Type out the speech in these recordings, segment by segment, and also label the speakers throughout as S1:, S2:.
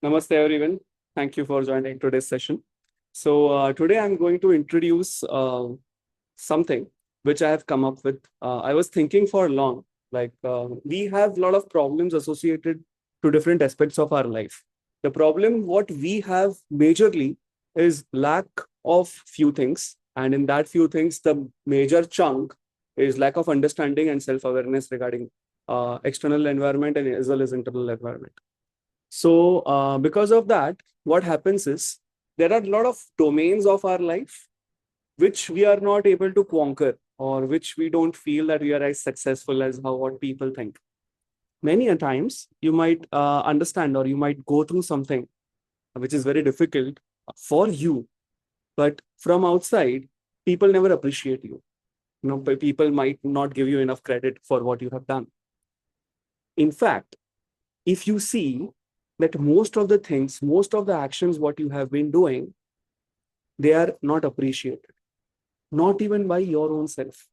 S1: Namaste, everyone. Thank you for joining today's session. Today I'm going to introduce something which I have come up with. I was thinking for long, we have a lot of problems associated to different aspects of our life. The problem what we have majorly is lack of few things. And in that few things, the major chunk is lack of understanding and self-awareness regarding external environment and as well as internal environment. Because of that, what happens is there are a lot of domains of our life which we are not able to conquer or which we don't feel that we are as successful as how what people think. Many a times you might understand or you might go through something which is very difficult for you, but from outside, people never appreciate you. People might not give you enough credit for what you have done. In fact, if you see that most of the things, most of the actions, what you have been doing, they are not appreciated, not even by your own self.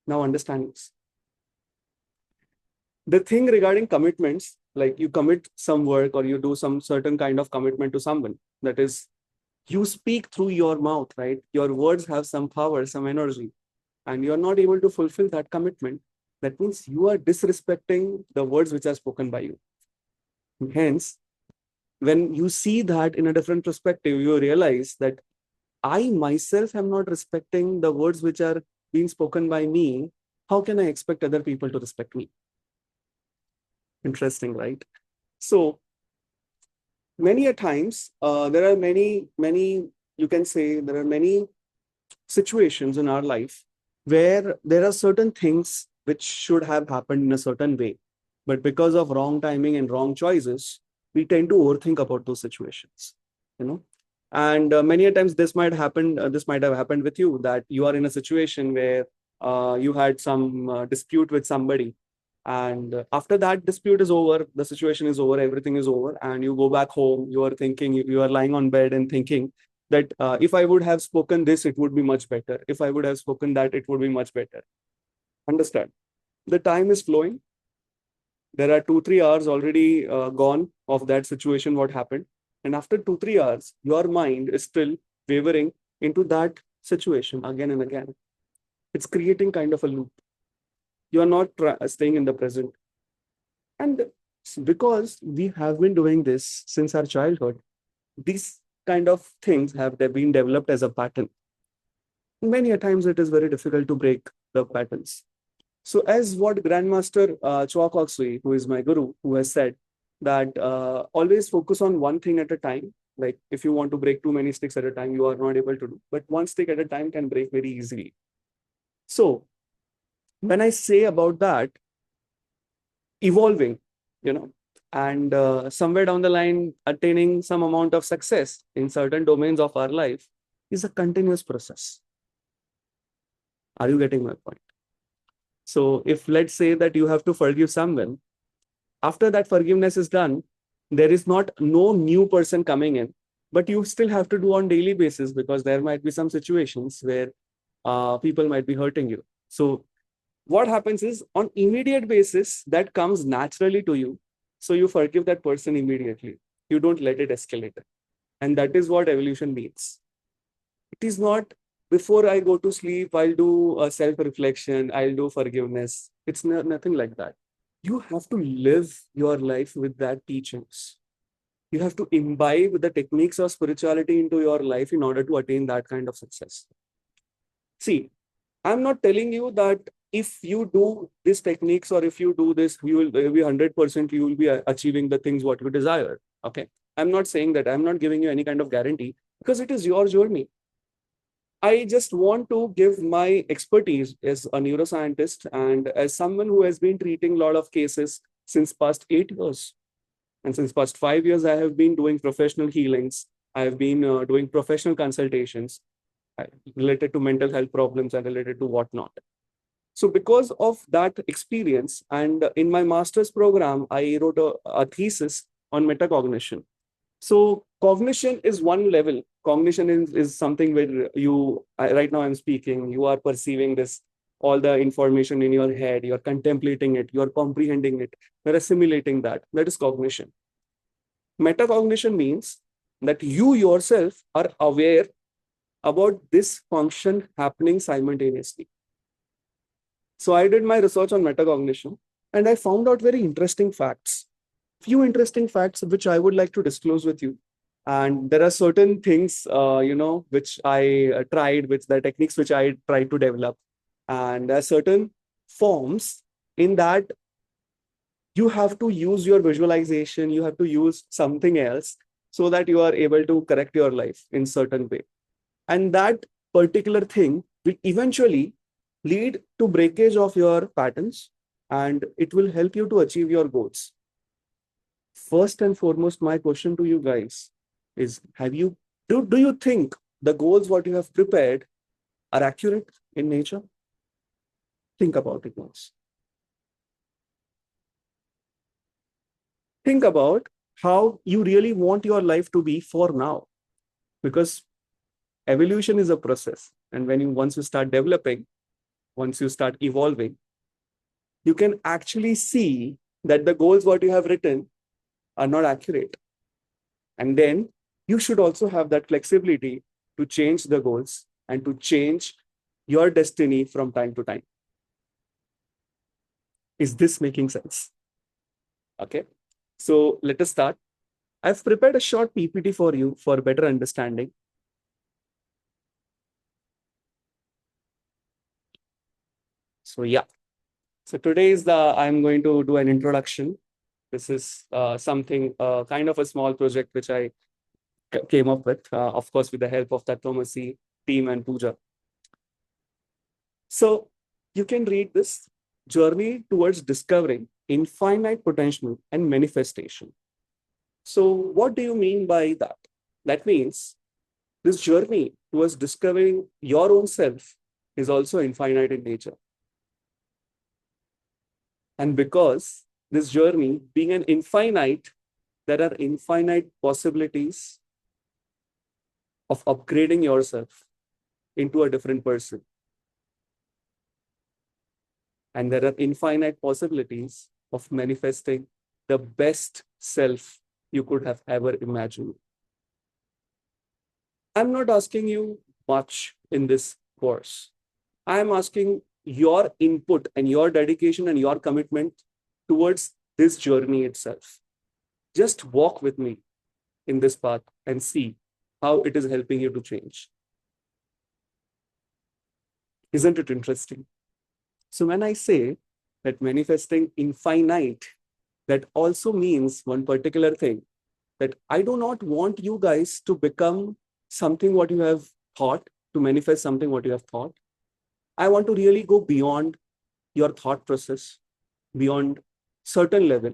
S1: Now understand this. The thing regarding commitments, like you commit some work or you do some certain kind of commitment to someone, that is, you speak through your mouth, right? Your words have some power, some energy, and you're not able to fulfill that commitment. That means you are disrespecting the words which are spoken by you. Hence, when you see that in a different perspective, you realize that I myself am not respecting the words which are being spoken by me. How can I expect other people to respect me? Interesting, right? So many a times, there are many, you can say there are many situations in our life where there are certain things which should have happened in a certain way. But because of wrong timing and wrong choices, we tend to overthink about those situations, And many a times this might happen, this might have happened with you, that you are in a situation where you had some dispute with somebody. And after that dispute is over, the situation is over, everything is over, and you go back home, you are thinking, you are lying on bed and thinking that if I would have spoken this, it would be much better. If I would have spoken that, it would be much better. Understand? The time is flowing. There are 2-3 hours already gone of that situation, what happened. And after 2-3 hours, your mind is still wavering into that situation again and again. It's creating kind of a loop. You are not staying in the present. And because we have been doing this since our childhood, these kind of things have been developed as a pattern. Many a times it is very difficult to break the patterns. So as what Grandmaster Chok Oksui, who is my guru, who has said that always focus on one thing at a time. Like if you want to break too many sticks at a time, you are not able to do. But one stick at a time can break very easily. So when I say about that, evolving, and somewhere down the line, attaining some amount of success in certain domains of our life is a continuous process. Are you getting my point? So if let's say that you have to forgive someone, after that forgiveness is done, there is no new person coming in, but you still have to do on daily basis because there might be some situations where people might be hurting you. So what happens is on immediate basis that comes naturally to you. So you forgive that person immediately. You don't let it escalate. And that is what evolution means. It is not before I go to sleep, I'll do a self-reflection, I'll do forgiveness. It's nothing like that. You have to live your life with that teachings. You have to imbibe the techniques of spirituality into your life in order to attain that kind of success. See, I'm not telling you that if you do these techniques or if you do this, you will be 100%, you will be achieving the things what you desire. Okay. I'm not saying that. I'm not giving you any kind of guarantee because it is your journey. I just want to give my expertise as a neuroscientist and as someone who has been treating a lot of cases since past 8 years. And since past 5 years, I have been doing professional healings. I have been doing professional consultations related to mental health problems and related to whatnot. So because of that experience, and in my master's program, I wrote a thesis on metacognition. So cognition is one level. Cognition is something where right now I'm speaking, you are perceiving this, all the information in your head, you're contemplating it, you're comprehending it, you're assimilating that. That is cognition. Metacognition means that you yourself are aware about this function happening simultaneously. So I did my research on metacognition and I found out very interesting facts. Few interesting facts which I would like to disclose with you. And there are certain things, which I tried, which the techniques which I tried to develop. And there are certain forms in that you have to use your visualization, you have to use something else so that you are able to correct your life in certain way. And that particular thing will eventually lead to breakage of your patterns and it will help you to achieve your goals. First and foremost, my question to you guys is, do you think the goals what you have prepared are accurate in nature? Think about it once. Think about how you really want your life to be for now, because evolution is a process. And once you start developing, once you start evolving, you can actually see that the goals what you have written are not accurate. And then you should also have that flexibility to change the goals and to change your destiny from time to time. Is this making sense? Okay. So let us start. I've prepared a short PPT for you for better understanding. So yeah. So today I'm going to do an introduction. This is something, kind of a small project which I came up with, of course, with the help of Tattvamasi team and Pooja. So you can read this: journey towards discovering infinite potential and manifestation. So what do you mean by that? That means this journey towards discovering your own self is also infinite in nature. And because this journey being an infinite, there are infinite possibilities of upgrading yourself into a different person. And there are infinite possibilities of manifesting the best self you could have ever imagined. I'm not asking you much in this course. I'm asking your input and your dedication and your commitment towards this journey itself. Just walk with me in this path and see how it is helping you to change. Isn't it interesting? So when I say that manifesting infinite, that also means one particular thing, that I do not want you guys to become something what you have thought, to manifest something what you have thought. I want to really go beyond your thought process, beyond certain level.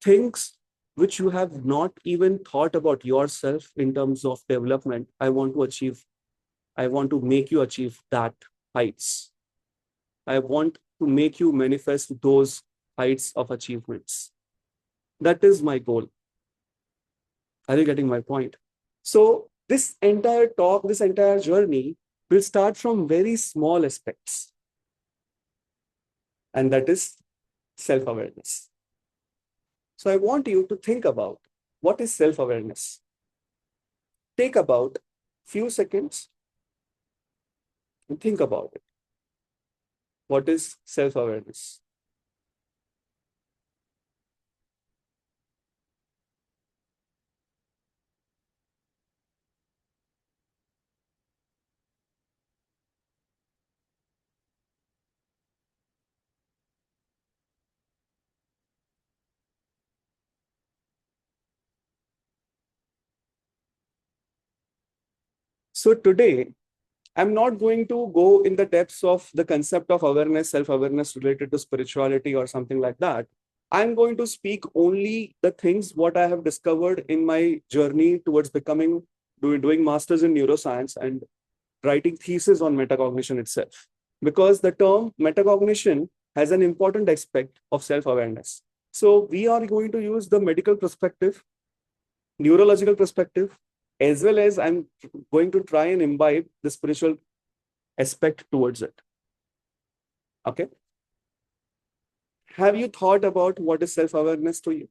S1: Things which you have not even thought about yourself in terms of development, I want to achieve. I want to make you achieve that heights. I want to make you manifest those heights of achievements. That is my goal. Are you getting my point? So this entire talk, this entire journey will start from very small aspects. And that is self-awareness. So I want you to think about what is self-awareness. Take about few seconds and think about it. What is self-awareness? So today, I'm not going to go in the depths of the concept of awareness, self-awareness related to spirituality or something like that. I'm going to speak only the things what I have discovered in my journey towards doing masters in neuroscience and writing thesis on metacognition itself. Because the term metacognition has an important aspect of self-awareness. So we are going to use the medical perspective, neurological perspective, as well as I'm going to try and imbibe the spiritual aspect towards it. Okay. Have you thought about what is self-awareness to you?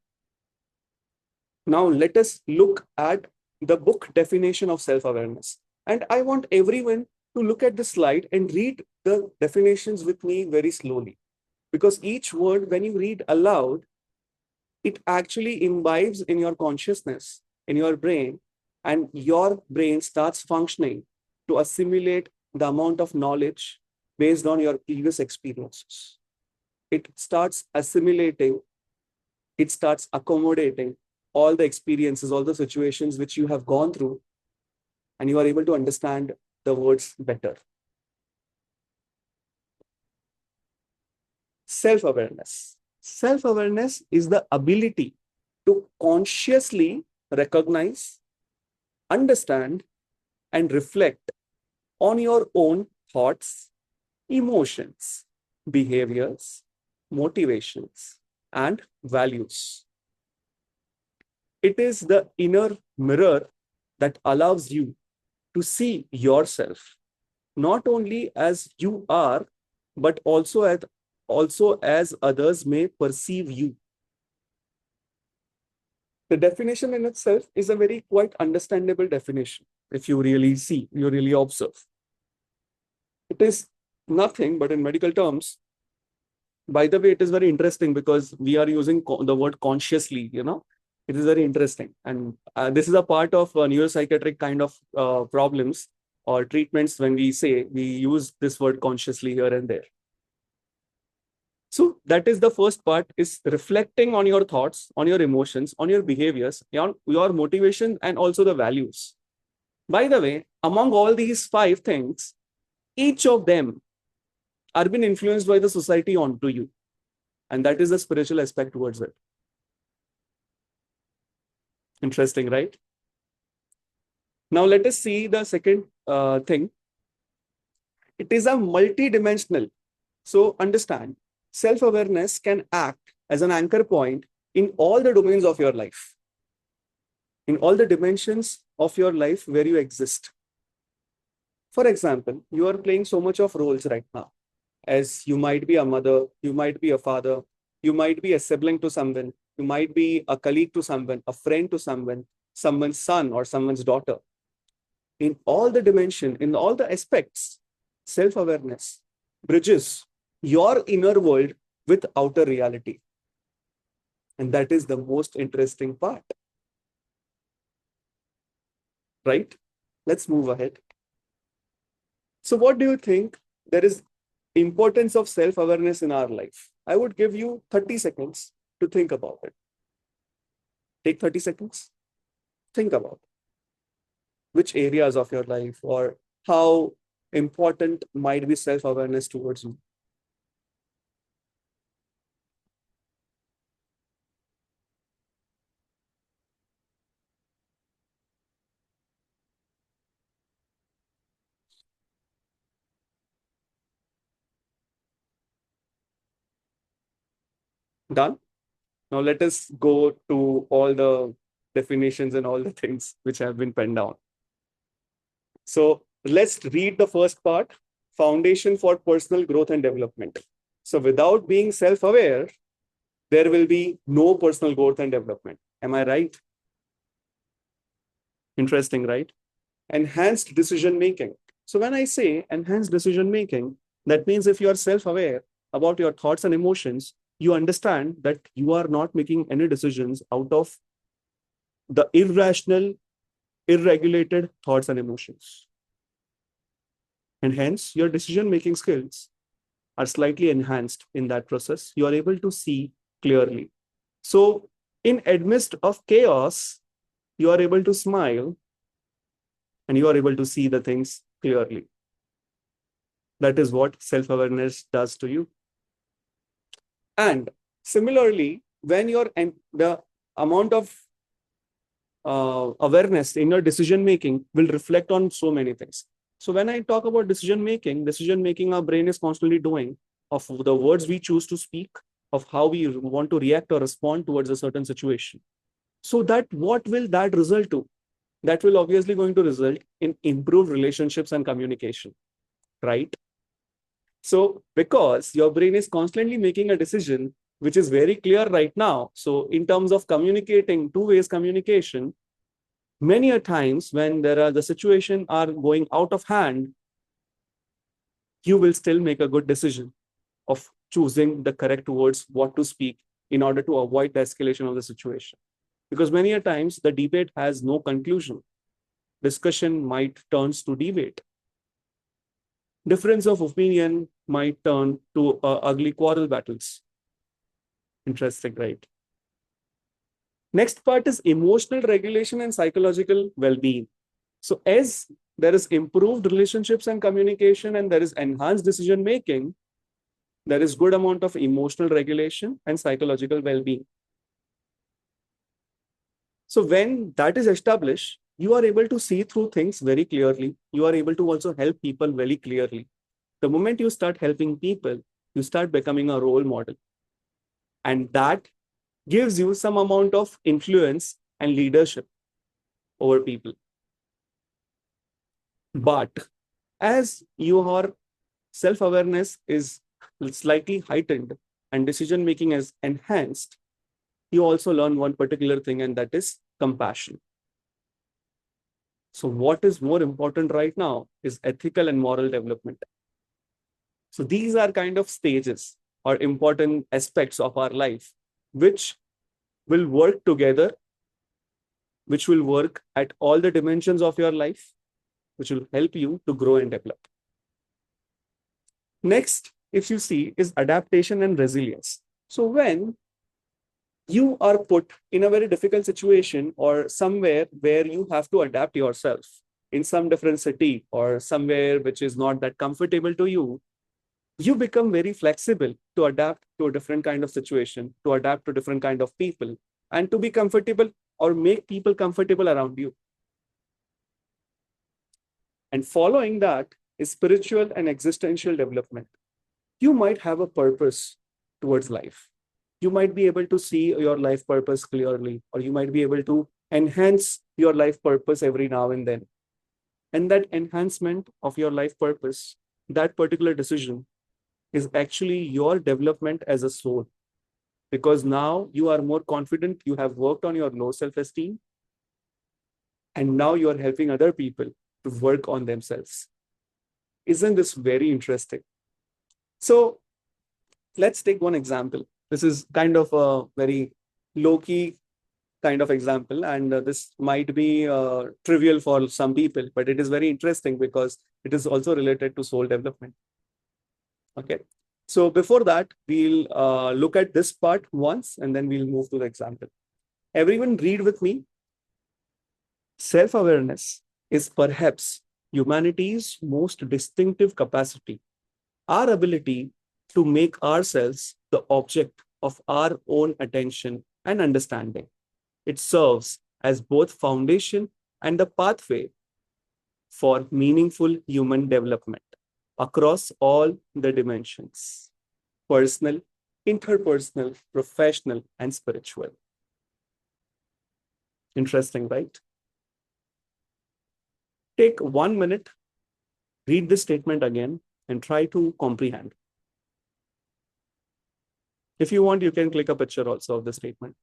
S1: Now let us look at the book definition of self-awareness. And I want everyone to look at the slide and read the definitions with me very slowly. Because each word, when you read aloud, it actually imbibes in your consciousness, in your brain, and your brain starts functioning to assimilate the amount of knowledge based on your previous experiences. It starts assimilating, it starts accommodating all the experiences, all the situations which you have gone through, and you are able to understand the words better. Self-awareness. Self-awareness is the ability to consciously recognize, understand, and reflect on your own thoughts, emotions, behaviors, motivations, and values. It is the inner mirror that allows you to see yourself not only as you are, but also as others may perceive you. The definition in itself is a very quite understandable definition. If you really see, you really observe. It is nothing but in medical terms. By the way, it is very interesting because we are using the word consciously, it is very interesting. And this is a part of neuropsychiatric kind of problems or treatments when we say we use this word consciously here and there. So that is the first part, is reflecting on your thoughts, on your emotions, on your behaviors, on your motivation, and also the values. By the way, among all these 5 things, each of them are being influenced by the society onto you. And that is the spiritual aspect towards it. Interesting, right? Now let us see the second thing. It is a multi-dimensional. So understand, self-awareness can act as an anchor point in all the domains of your life, in all the dimensions of your life where you exist. For example, you are playing so much of roles right now, as you might be a mother, you might be a father, you might be a sibling to someone, you might be a colleague to someone, a friend to someone, someone's son or someone's daughter. In all the dimension, in all the aspects, self-awareness bridges your inner world with outer reality. And that is the most interesting part. Right? Let's move ahead. So what do you think there is importance of self-awareness in our life? I would give you 30 seconds to think about it. Take 30 seconds. Think about which areas of your life or how important might be self-awareness towards you. Done? Now let us go to all the definitions and all the things which have been penned down. So let's read the first part, foundation for personal growth and development. So without being self-aware, there will be no personal growth and development. Am I right? Interesting, right? Enhanced decision-making. So when I say enhanced decision-making, that means if you are self-aware about your thoughts and emotions, you understand that you are not making any decisions out of the irrational, irregulated thoughts and emotions. And hence, your decision-making skills are slightly enhanced in that process. You are able to see clearly. So in amidst of chaos, you are able to smile and you are able to see the things clearly. That is what self-awareness does to you. And similarly, when the amount of awareness in your decision-making will reflect on so many things. So when I talk about decision-making, our brain is constantly doing of the words we choose to speak, of how we want to react or respond towards a certain situation. So that what will that result to? That will obviously going to result in improved relationships and communication, right? So because your brain is constantly making a decision, which is very clear right now. So in terms of communicating, two ways communication, many a times when there are the situation are going out of hand, you will still make a good decision of choosing the correct words, what to speak in order to avoid the escalation of the situation. Because many a times the debate has no conclusion. Discussion might turns to debate. Difference of opinion might turn to ugly quarrel battles. Interesting, right? Next part is emotional regulation and psychological well-being. So as there is improved relationships and communication and there is enhanced decision making, there is good amount of emotional regulation and psychological well-being. So when that is established, you are able to see through things very clearly. You are able to also help people very clearly. The moment you start helping people, you start becoming a role model. And that gives you some amount of influence and leadership over people. But as your self-awareness is slightly heightened and decision making is enhanced, you also learn one particular thing, and that is compassion. So what is more important right now is ethical and moral development. So these are kind of stages or important aspects of our life, which will work together, which will work at all the dimensions of your life, which will help you to grow and develop. Next, if you see, is adaptation and resilience. So when you are put in a very difficult situation or somewhere where you have to adapt yourself in some different city or somewhere which is not that comfortable to you, you become very flexible to adapt to a different kind of situation, to adapt to different kind of people, and to be comfortable or make people comfortable around you. And following that is spiritual and existential development. You might have a purpose towards life. You might be able to see your life purpose clearly, or you might be able to enhance your life purpose every now and then. And that enhancement of your life purpose, that particular decision, is actually your development as a soul. Because now you are more confident, you have worked on your low self-esteem, and now you are helping other people to work on themselves. Isn't this very interesting? So let's take one example. This is kind of a very low-key kind of example, and this might be trivial for some people, but it is very interesting because it is also related to soul development. Okay. So before that, we'll look at this part once, and then we'll move to the example. Everyone read with me. Self-awareness is perhaps humanity's most distinctive capacity, our ability to make ourselves the object of our own attention and understanding. It serves as both foundation and the pathway for meaningful human development across all the dimensions: personal, interpersonal, professional, and spiritual. Interesting, right? Take 1 minute, read this statement again, and try to comprehend. If you want, you can click a picture also of the statement.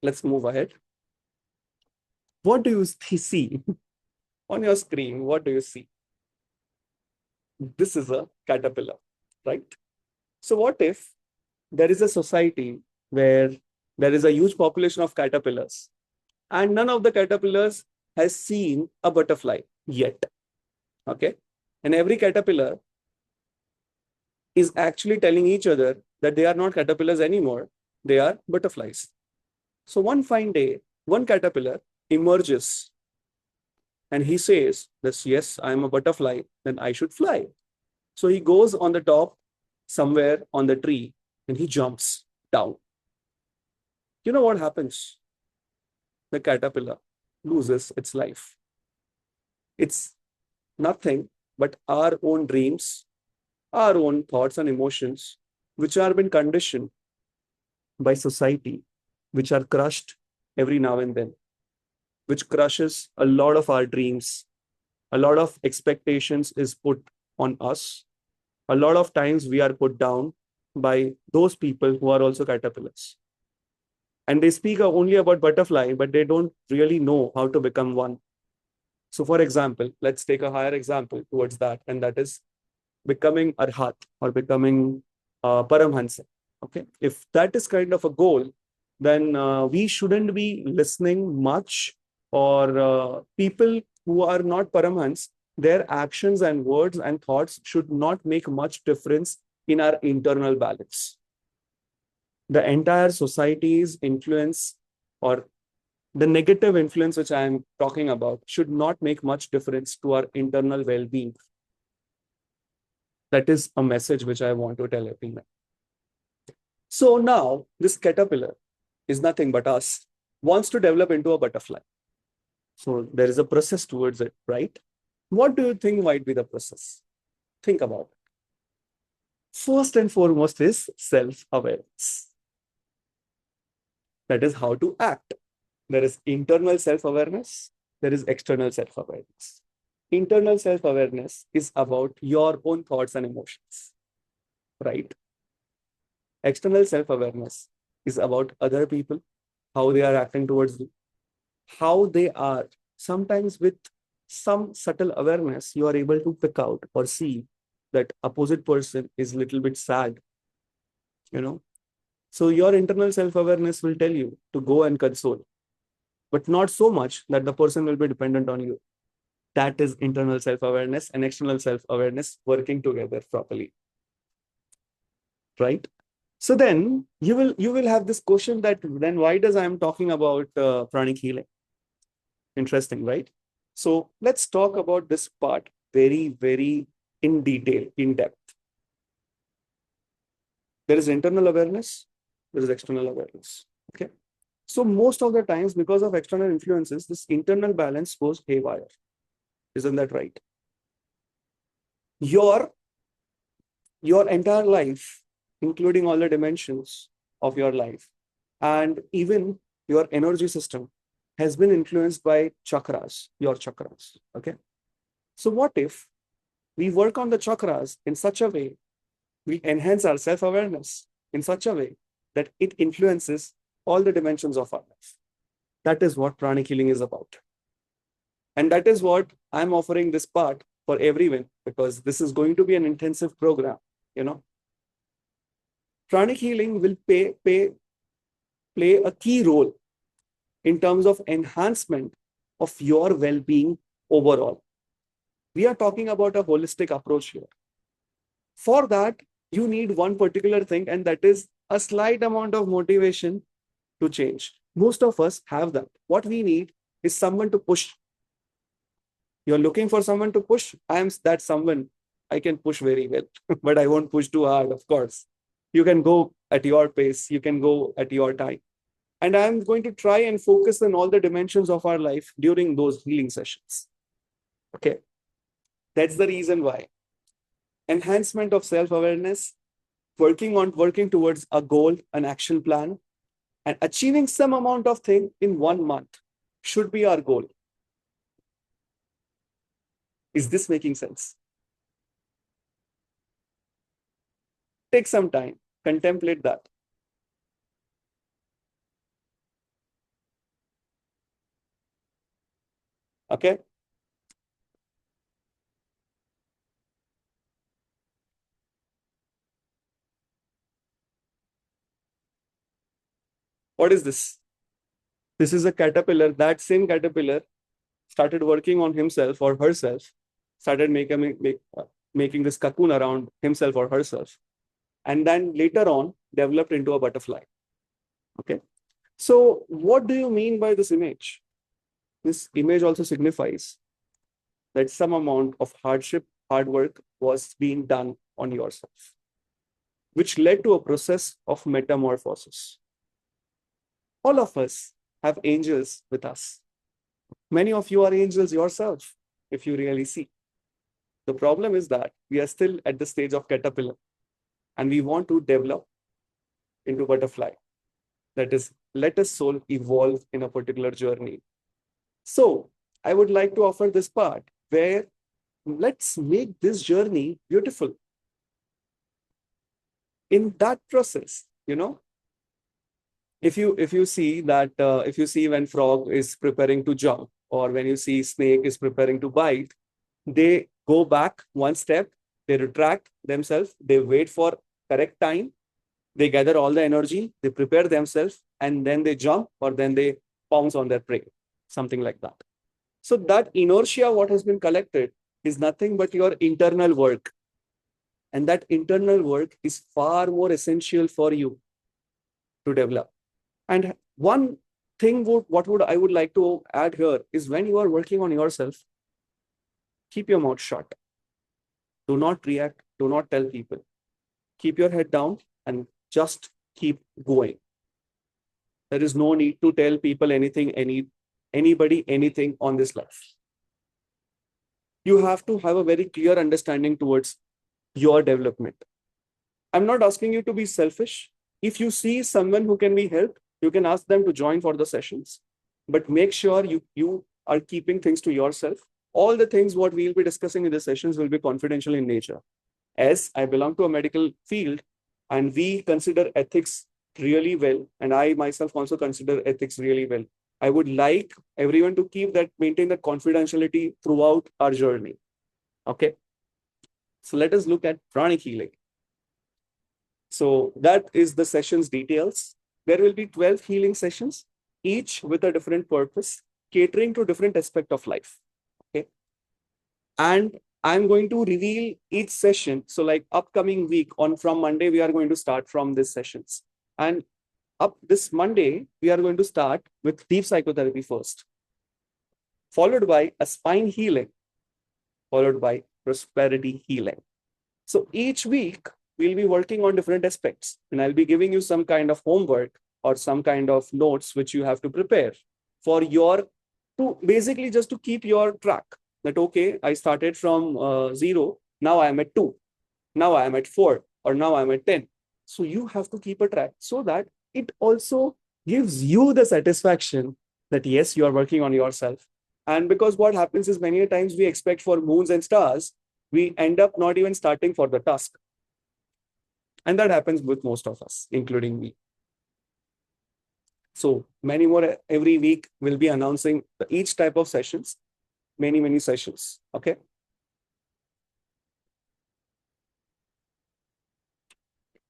S1: Let's move ahead. What do you see on your screen? What do you see? This is a caterpillar, right? So what if there is a society where there is a huge population of caterpillars and none of the caterpillars has seen a butterfly yet? Okay. And every caterpillar is actually telling each other that they are not caterpillars anymore, they are butterflies. So one fine day, one caterpillar emerges and he says, this, yes, I am a butterfly, then I should fly. So he goes on the top somewhere on the tree and he jumps down. You know what happens? The caterpillar loses its life. Its nothing but our own dreams, our own thoughts and emotions, which have been conditioned by society, which are crushed every now and then, which crushes a lot of our dreams. A lot of expectations is put on us. A lot of times we are put down by those people who are also caterpillars. And they speak only about butterfly, but they don't really know how to become one. So, for example, let's take a higher example towards that, and that is becoming Arhat or becoming Paramhansa. Okay, if that is kind of a goal, then we shouldn't be listening much, or people who are not Paramhans, their actions and words and thoughts should not make much difference in our internal balance. The entire society's influence, or the negative influence which I am talking about, should not make much difference to our internal well-being. That is a message which I want to tell everyone. So now this caterpillar is nothing but us, wants to develop into a butterfly. So there is a process towards it, right? What do you think might be the process? Think about it. First and foremost is self-awareness. That is how to act. There is internal self-awareness. There is external self-awareness. Internal self-awareness is about your own thoughts and emotions, right? External self-awareness is about other people, how they are acting towards you, how they are. Sometimes with some subtle awareness, you are able to pick out or see that opposite person is a little bit sad, you know. So your internal self-awareness will tell you to go and console, but not so much that the person will be dependent on you. That is internal self-awareness and external self-awareness working together properly, right? So then you will have this question that then why does I am talking about pranic healing? Interesting, right? So let's talk about this part very, very in detail, in depth. There is internal awareness, there is external awareness. Okay. So most of the times, because of external influences, this internal balance goes haywire. Isn't that right? Your entire life, including all the dimensions of your life, and even your energy system, has been influenced by chakras, your chakras. Okay. So what if we work on the chakras in such a way, we enhance our self-awareness in such a way that it influences all the dimensions of our life? That is what pranic healing is about. And that is what I'm offering this part for everyone, because this is going to be an intensive program, you know. Pranic healing will play a key role in terms of enhancement of your well-being overall. We are talking about a holistic approach here. For that, you need one particular thing, and that is a slight amount of motivation to change. Most of us have that. What we need is someone to push. You're looking for someone to push. I am that someone. I can push very well, but I won't push too hard, of course. You can go at your pace. You can go at your time. And I'm going to try and focus on all the dimensions of our life during those healing sessions. Okay. That's the reason why. Enhancement of self-awareness, working towards a goal, an action plan, and achieving some amount of thing in 1 month should be our goal. Is this making sense? Take some time, contemplate that. Okay. What is this? This is a caterpillar. That same caterpillar started working on himself or herself, started making this cocoon around himself or herself, and then later on developed into a butterfly. Okay. So what do you mean by this image? This image also signifies that some amount of hardship, hard work was being done on yourself, which led to a process of metamorphosis. All of us have angels with us. Many of you are angels yourself, if you really see. The problem is that we are still at the stage of caterpillar and we want to develop into butterfly. That is, let us soul evolve in a particular journey. So I would like to offer this part where let's make this journey beautiful. In that process, if you see that if you see when frog is preparing to jump, or when you see snake is preparing to bite, they go back one step, they retract themselves, they wait for correct time, they gather all the energy, they prepare themselves, and then they jump, or then they pounce on their prey, something like that. So that inertia, what has been collected, is nothing but your internal work. And that internal work is far more essential for you to develop. And one thing I would like to add here is, when you are working on yourself, keep your mouth shut. Do not react. Do not tell people. Keep your head down and just keep going. There is no need to tell people anything, anybody, anything on this life. You have to have a very clear understanding towards your development. I'm not asking you to be selfish. If you see someone who can be helped, you can ask them to join for the sessions. But make sure you are keeping things to yourself. All the things what we'll be discussing in the sessions will be confidential in nature. As I belong to a medical field and we consider ethics really well, and I myself also consider ethics really well, I would like everyone to maintain that confidentiality throughout our journey. Okay. So let us look at pranic healing. So that is the session's details. There will be 12 healing sessions, each with a different purpose, catering to different aspect of life. Okay. And I'm going to reveal each session. So like upcoming week from Monday, we are going to start from these sessions. And up this Monday, we are going to start with deep psychotherapy first, followed by a spine healing, followed by prosperity healing. So each week, we'll be working on different aspects, and I'll be giving you some kind of homework or some kind of notes which you have to prepare for basically just to keep your track. That, okay, I started from 0, now I am at 2, now I am at 4, or now I'm at 10. So you have to keep a track so that it also gives you the satisfaction that yes, you are working on yourself. And because what happens is, many times we expect for moons and stars, we end up not even starting for the task. And that happens with most of us, including me. So many more every week we'll be announcing each type of sessions, many sessions. Okay.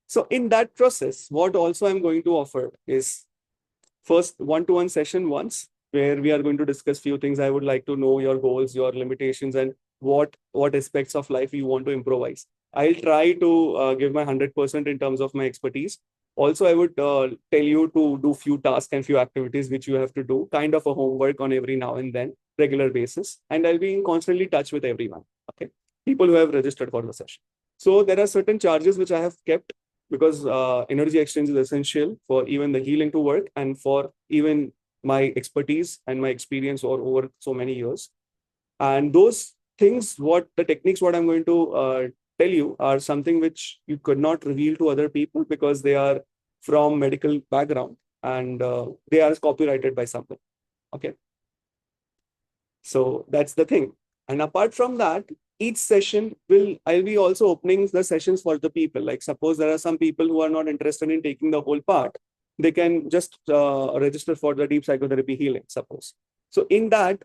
S1: So in that process, what also I'm going to offer is first one-to-one session once, where we are going to discuss few things. I would like to know your goals, your limitations, and what aspects of life you want to improvise. I'll try to give my 100% in terms of my expertise. Also, I would tell you to do few tasks and few activities which you have to do, kind of a homework on every now and then, regular basis. And I'll be in constantly touch with everyone, okay? People who have registered for the session. So there are certain charges which I have kept, because energy exchange is essential for even the healing to work, and for even my expertise and my experience over so many years. And those things, the techniques, what I'm going to tell you are something which you could not reveal to other people, because they are from medical background and they are copyrighted by someone. Okay. So that's the thing. And apart from that, each session I'll be also opening the sessions for the people. Like suppose there are some people who are not interested in taking the whole part, they can just register for the deep psychotherapy healing, suppose. So in that,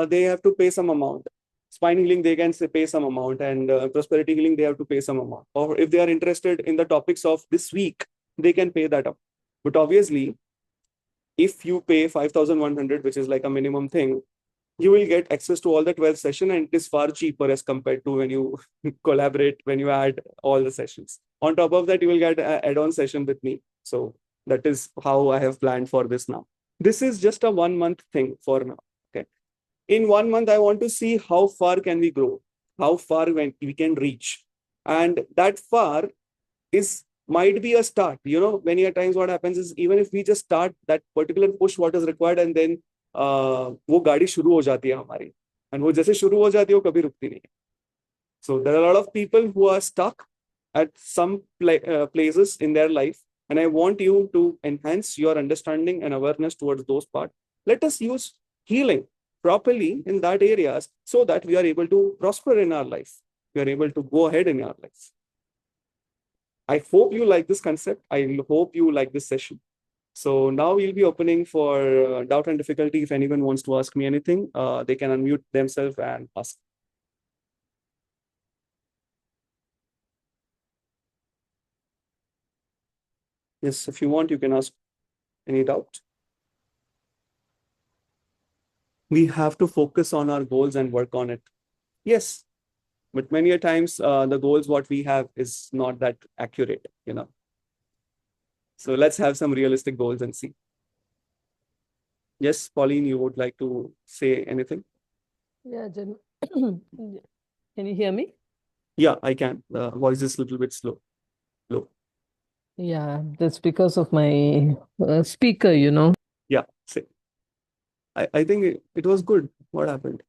S1: they have to pay some amount. Spine healing, they can pay some amount, and prosperity healing, they have to pay some amount. Or if they are interested in the topics of this week, they can pay that up. But obviously, if you pay 5,100, which is like a minimum thing, you will get access to all the 12 sessions, and it is far cheaper as compared to when you collaborate, when you add all the sessions. On top of that, you will get an add-on session with me. So that is how I have planned for this now. This is just a 1 month thing for now. Okay. In 1 month, I want to see how far can we grow, how far we can reach. And that far might be a start. Many a times what happens is, even if we just start that particular push what is required, and then वो गाड़ी शुरू हो जाती है हमारी, and वो जैसे शुरू हो जाती है वो कभी रुकती नहीं. So there are a lot of people who are stuck at some places in their life, and I want you to enhance your understanding and awareness towards those parts. Let us use healing properly in that areas so that we are able to prosper in our life. We are able to go ahead in our life. I hope you like this concept. I hope you like this session. So now we'll be opening for doubt and difficulty. If anyone wants to ask me anything, they can unmute themselves and ask. Yes, if you want, you can ask any doubt. We have to focus on our goals and work on it. Yes, but many a times the goals what we have is not that accurate, you know. So let's have some realistic goals and see. Yes, Pauline, you would like to say anything?
S2: Yeah, can you hear me?
S1: Yeah, I can. The voice is a little bit low.
S2: Yeah, that's because of my speaker, you know.
S1: Yeah, say. I think it was good. What happened?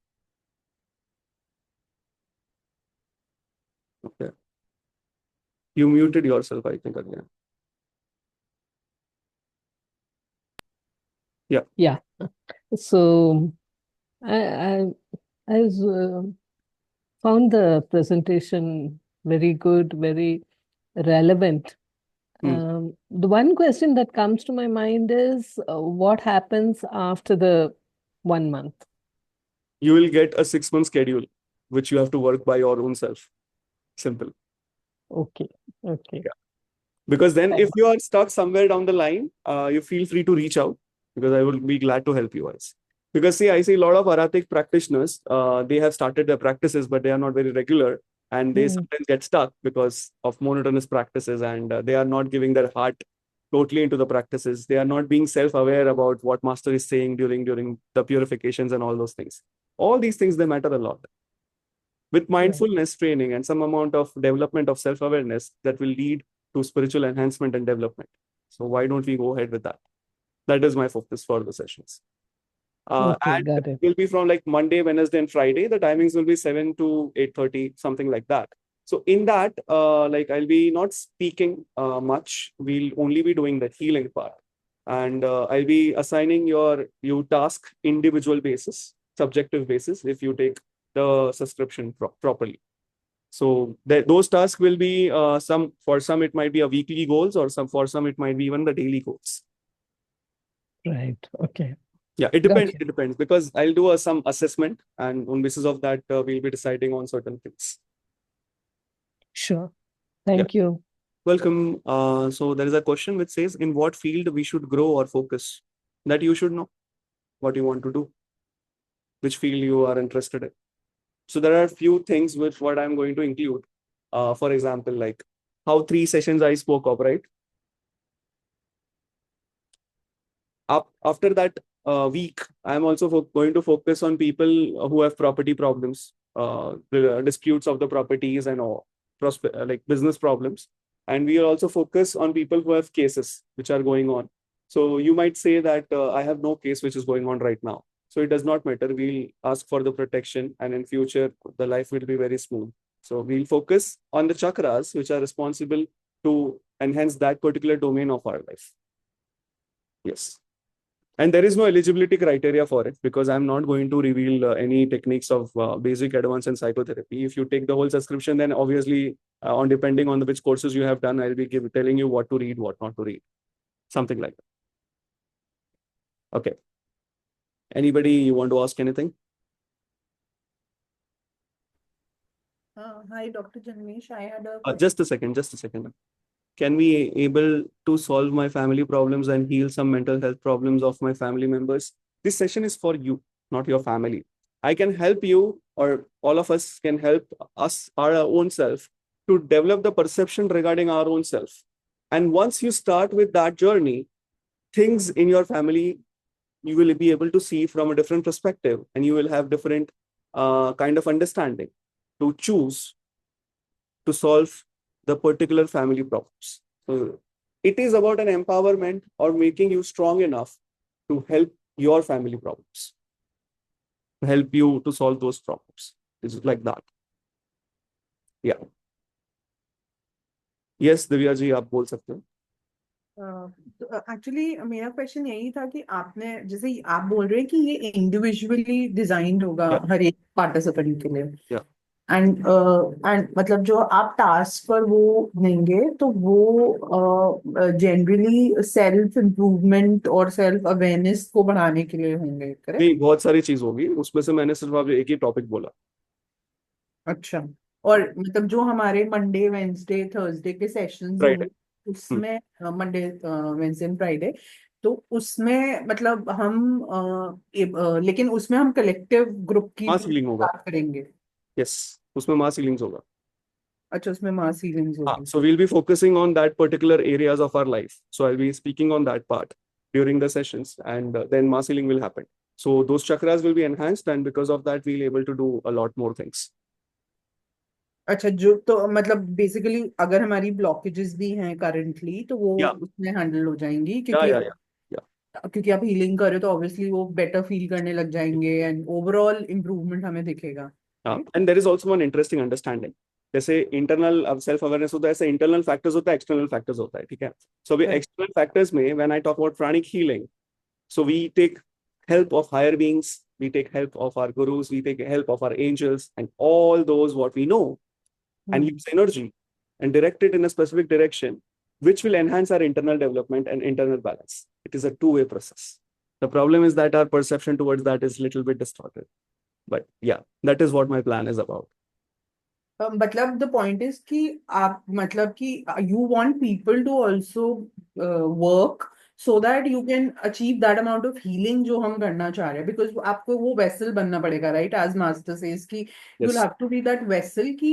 S1: Okay. You muted yourself, I think, again. Yeah.
S2: Yeah. So I I was, found the presentation very good, very relevant.
S1: Hmm.
S2: The one question that comes to my mind is what happens after the 1 month?
S1: You will get a 6 month schedule, which you have to work by your own self. Simple.
S2: Okay. Okay.
S1: Yeah. Because then if
S2: Thanks.
S1: you are stuck somewhere down the line, you feel free to reach out because I will be glad to help you guys. Because see, I see a lot of Arhatic practitioners, they have started their practices, but they are not very regular and they
S2: Mm,
S1: sometimes get stuck because of monotonous practices and they are not giving their heart totally into the practices. They are not being self-aware about what master is saying during the purifications and all those things. All these things, they matter a lot. With
S2: right.
S1: mindfulness training and some amount of development of self-awareness, that will lead to spiritual enhancement and development. So why don't we go ahead with that? That is my focus for the sessions.
S2: Okay,
S1: And
S2: got
S1: it
S2: it.
S1: will be from like Monday, Wednesday, and Friday. The timings will be 7 to 8:30, something like that. So in that, like I'll be not speaking much. We'll only be doing the healing part, and I'll be assigning you task individual basis, subjective basis. If you take the subscription properly. So those tasks will be some for some it might be a weekly goals or some for some it might be even the daily goals.
S2: Right. Okay.
S1: Yeah, it
S2: Got
S1: depends.
S2: you.
S1: It depends because I'll do some assessment and on basis of that we'll be deciding on certain things.
S2: Sure.
S1: Yeah,
S2: Thank you.
S1: welcome. So there is a question which says, in what field we should grow or focus? That you should know what you want to do, which field you are interested in. So there are a few things which what I'm going to include. For example, like how 3 sessions I spoke of, right? After that week, I'm also going to focus on people who have property problems, the disputes of the properties and all, like business problems. And we will also focus on people who have cases which are going on. So you might say that I have no case which is going on right now. So it does not matter. We'll ask for the protection, and in future the life will be very smooth. So we'll focus on the chakras which are responsible to enhance that particular domain of our life. Yes. And there is no eligibility criteria for it because I'm not going to reveal any techniques of basic, advanced, and psychotherapy. If you take the whole subscription, then obviously, on depending on which courses you have done, I'll be telling you what to read, what not to read, something like that. Okay. Anybody you want to ask anything?
S3: Hi, Dr. Janmesh. I had a
S1: Just a second. Just a second. Can we able to solve my family problems and heal some mental health problems of my family members? This session is for you, not your family. I can help you, or all of us can help us, our own self, to develop the perception regarding our own self. And once you start with that journey, things in your family you will be able to see from a different perspective, and you will have different kind of understanding to choose to solve the particular family problems. So it is about an empowerment or making you strong enough to help your family problems, to help you to solve those problems. It's like that. या yes Divya ji, आप बोल सकते हो।
S3: Actually मेरा question यही था कि आपने जैसे आप बोल रहे हैं कि ये इंडिविजुअली डिजाइंड होगा
S1: या
S3: हर एक पार्टिसिपेंट के लिए,
S1: या
S3: एंड मतलब जो आप टास्क पर वो देंगे तो वो जनरली सेल्फ इम्प्रूवमेंट और सेल्फ अवेयरनेस को बढ़ाने के लिए होंगे, करेक्ट?
S1: नहीं, बहुत सारी चीज होगी उसमें से, मैंने सिर्फ आप एक ही टॉपिक बोला।
S3: अच्छा। और मतलब जो हमारे मंडे वेंसडे थर्सडे के सेशंस
S1: राइट।
S3: होंगे उसमें, मंडे वेंसडे एंड फ्राइडे, तो उसमें मतलब हम लेकिन उसमें हम कलेक्टिव ग्रुप की
S1: मास हीलिंग होगा।
S3: बात करेंगे।
S1: यस, उसमें मास हीलिंग्स होगा।
S3: अच्छा, उसमें मास हीलिंग्स होगी।
S1: So we'll be focusing on that particular areas of our life. So I'll be speaking on that part during the sessions, and then mass healing will happen. So those chakras will be enhanced, and because of that, we'll able to do a lot more things.
S3: अच्छा, जो तो मतलब basically अगर हमारी blockages भी हैं currently तो वो
S1: Yeah,
S3: उसमें हैंडल हो जाएंगी,
S1: yeah,
S3: क्योंकि
S1: yeah, yeah, yeah.
S3: आप हीलिंग कर रहे हो तो ऑब्वियसली वो बेटर फील करने लग जाएंगे एंड ओवरऑल इम्प्रूवमेंट हमें दिखेगा।
S1: And there is also one interesting understanding. जैसे इंटरनल अब सेल्फ अवेयरनेस होता है, ऐसे इंटरनल फैक्टर्स होता है, एक्सटर्नल फैक्टर्स होता है, ठीक है। सो अभी
S3: Correct.
S1: एक्सटर्नल फैक्टर्स में when I talk about pranic healing, so we take help of higher beings, we take help of our gurus, we take help of our angels, and all those what we know, and
S3: Hmm.
S1: use energy and direct it in a specific direction, which will enhance our internal development and internal balance. It is a two-way process. The problem is that our perception towards that is a little bit distorted. But yeah, that is what my plan is about.
S3: मतलब the point is कि आप मतलब कि you want people to also work so that you can achieve that amount of healing जो हम करना चाह रहे हैं, बिकॉज आपको वो वेसल बनना पड़ेगा, राइट? एज मास्टर सेज कि you will
S1: Yes,
S3: have to be that vessel कि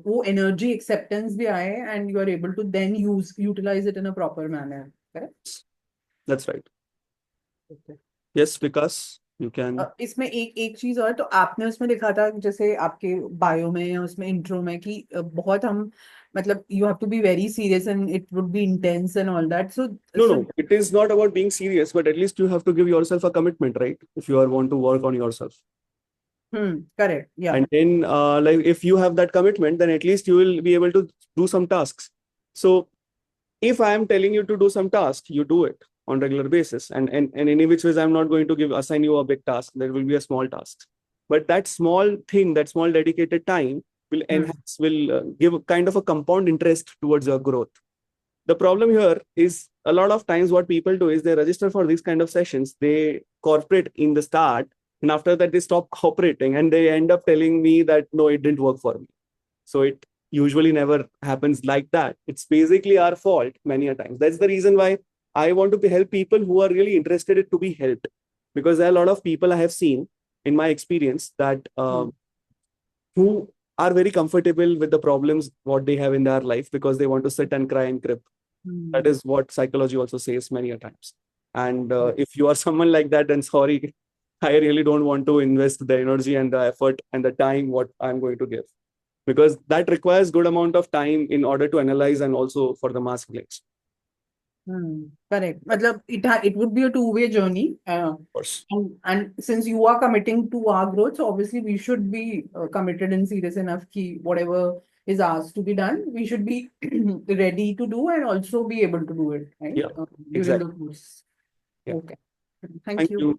S3: वो एनर्जी एक्सेप्टेंस भी आए and you are able to then utilize it in a proper manner, correct?
S1: that's right. Yes, because you can.
S3: इसमें एक एक चीज और, तो आपने उसमें लिखा था जैसे आपके बायो में या उसमें इंट्रो में कि बहुत हम मतलब you have to be very serious and it would be intense and all that, so
S1: No,
S3: so
S1: no, it is not about being serious, but at least you have to give yourself a commitment, right? If you are want to work on yourself.
S3: Correct, या
S1: And then, like, if you have that commitment, then at least you will be able to do some tasks. So if I am telling you to do some task, you do it on regular basis. And in which ways I'm not going to assign you a big task. There will be a small task. But that small thing, that small dedicated time will enhance, will give a kind of a compound interest towards your growth. The problem here is a lot of times what people do is they register for these kind of sessions, they cooperate in the start, and after that they stop cooperating and they end up telling me that no, it didn't work for me. So it usually never happens like that. It's basically our fault many a times. That's the reason why I want to help people who are really interested to be helped, because there are a lot of people I have seen in my experience that who are very comfortable with the problems what they have in their life because they want to sit and cry and crib. That is what psychology also says many a times. And if you are someone like that, then sorry, I really don't want to invest the energy and the effort and the time what I'm going to give, because that requires good amount of time in order to analyze and also for the mass healings.
S3: Correct, मतलब it would be a two-way journey,
S1: Of course.
S3: and since you are committing to our growth, so obviously we should be committed and serious enough कि whatever is asked to be done, we should be ready to do and also be able to do it, right?
S1: Yeah,
S3: During the
S1: exactly.
S3: course.
S1: Yeah.
S3: Okay. Thank
S1: Thank
S3: you.
S1: you.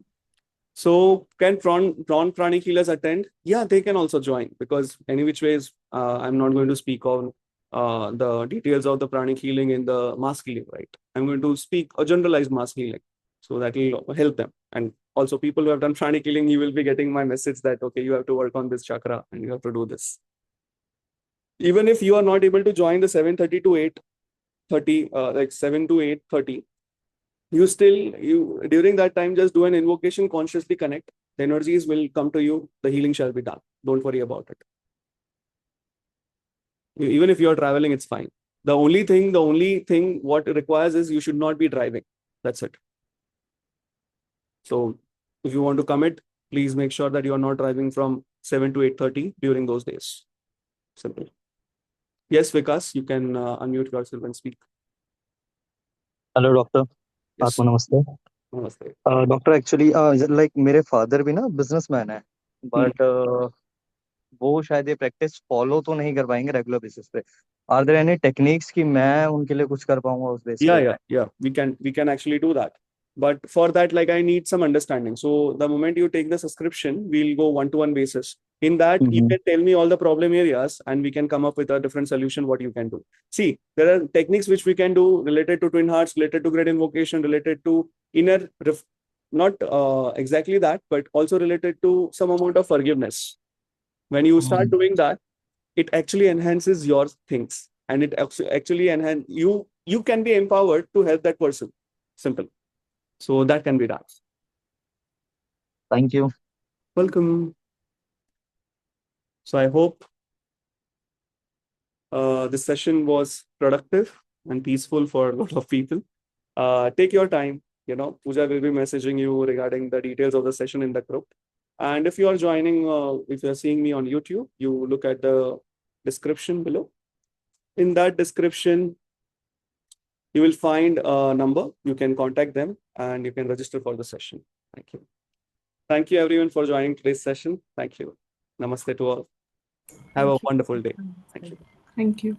S1: So can pranic healers attend? Yeah, they can also join, because any which ways, I'm not going to speak on the details of the pranic healing in the mass healing, right? I'm going to speak a generalized mass healing, so that will help them. And also people who have done pranic healing, you will be getting my message that, okay, you have to work on this chakra and you have to do this. Even if you are not able to join the 7:30 to 8:30, like 7 to 8:30, you still, you during that time just do an invocation, consciously connect, the energies will come to you, the healing shall be done, don't worry about it. Even if you're traveling, it's fine. The only thing what it requires is you should not be driving, that's it. So if you want to commit, please make sure that you are not driving from 7 to 8:30 during those days. Simple. Yes, Vikas, you can unmute yourself and speak.
S4: Hello doctor,
S1: Yes.
S4: आपको नमस्ते।
S1: Namaste.
S4: Doctor actually like मेरे father भी ना businessman है, but वो शायद ये practice follow तो नहीं कर पाएंगे रेगुलर बेसिस पे। आर देयर एनी टेक्निक्स कि मैं उनके लिए कुछ कर पाऊंगा उस बेस पे?
S1: Yeah. We can actually do that. But for that, like, I need some understanding. So the moment you take the subscription, we'll go one-to-one basis. In that, you
S4: Mm-hmm.
S1: can tell me all the problem areas, and we can come up with a different solution what you can do. See, there are techniques which we can do related to twin hearts, related to great invocation, related to inner not exactly that, but also related to some amount of forgiveness. When you start doing that, it actually enhances your things, and it actually enhance you can be empowered to help that person. Simple. So that can be done.
S4: Thank you.
S1: Welcome. So I hope this session was productive and peaceful for a lot of people. Take your time. Pooja will be messaging you regarding the details of the session in the group. And if you are joining, if you are seeing me on YouTube, you look at the description below. In that description, you will find a number. You can contact them and you can register for the session. Thank you. Thank you everyone for joining today's session. Thank you. Namaste to all. Have a wonderful day. Thank you.
S3: Thank you.